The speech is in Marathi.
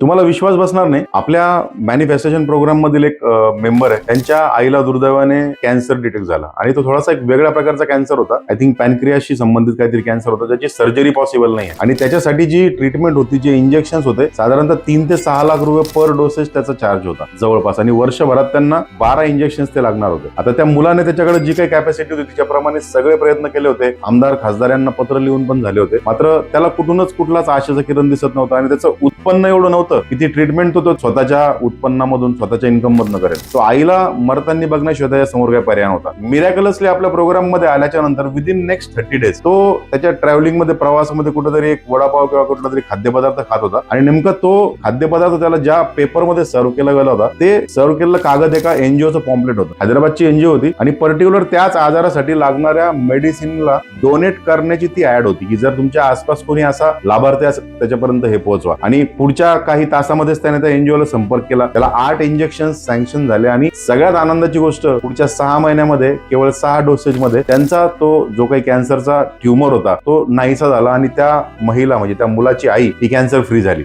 तुम्हाला विश्वास बसणार नाही, आपल्या मॅनिफेस्टेशन प्रोग्राम मधील एक मेंबर आहे, त्यांच्या आईला दुर्दैवाने कॅन्सर डिटेक्ट झाला आणि तो थोडासा एक वेगळ्या प्रकारचा कॅन्सर होता. आय थिंक पॅनक्रियाशी संबंधित काहीतरी कॅन्सर होता, ज्याची सर्जरी पॉसिबल नाही आणि त्याच्यासाठी जी ट्रीटमेंट होती, जे इंजेक्शन्स होते, साधारणतः 3 ते 6 लाख रुपये पर डोसेस त्याचा चार्ज होता जवळपास, आणि वर्षभरात त्यांना 12 इंजेक्शन्स ते लागणार होते. आता त्या मुलाने त्याच्याकडे जी काही कॅपॅसिटी होती तिच्याप्रमाणे सगळे प्रयत्न केले होते, आमदार खासदार यांना पत्र लिहून पण झाले होते, मात्र त्याला कुठलाच आशेचा किरण दिसत नव्हता आणि त्याचं उत्पन्न एवढं नव्हतं की ती ट्रीटमेंट तो स्वतःच्या उत्पन्नामधून, स्वतःच्या इन्कम मधून करेल. तो आईला मरताना बघण्याशिवाय त्याच्या समोर काही पर्याय नव्हता. मिरॅकलसली आपल्या प्रोग्राम मध्ये आल्याच्या नंतर विदिन नेक्स्ट 30 डेज तो त्याच्या ट्रॅव्हलिंग मध्ये, प्रवासामध्ये कुठेतरी एक वडापाव किंवा कुठला तरी खाद्यपदार्थ खात होता आणि नेमका तो खाद्यपदार्थ त्याला ज्या पेपरमध्ये सर्व्ह केला गेला होता, ते सर्व्ह केलेलं कागद एका एनजीओचं पॉम्पलेट होतं. हैदराबादची एनजीओ होती आणि पर्टिक्युलर त्याच आजारासाठी लागणाऱ्या मेडिसिनला डोनेट करण्याची ती ऍड होती की जर तुमच्या आसपास कोणी असा लाभार्थी असेल त्याच्यापर्यंत हे पोहोचवा. आणि पुढच्या काही तासामध्येच त्याने त्या एनजीओला संपर्क केला. त्याला 8 इंजेक्शन सँक्शन झाले आणि सगळ्यात आनंदाची गोष्ट, पुढच्या 6 महिन्यामध्ये केवळ 6 डोसेज मध्ये त्यांचा तो जो काही कॅन्सरचा ट्युमर होता तो नाहीसा झाला आणि त्या महिला, म्हणजे त्या मुलाची आई, ही कॅन्सर फ्री झाली.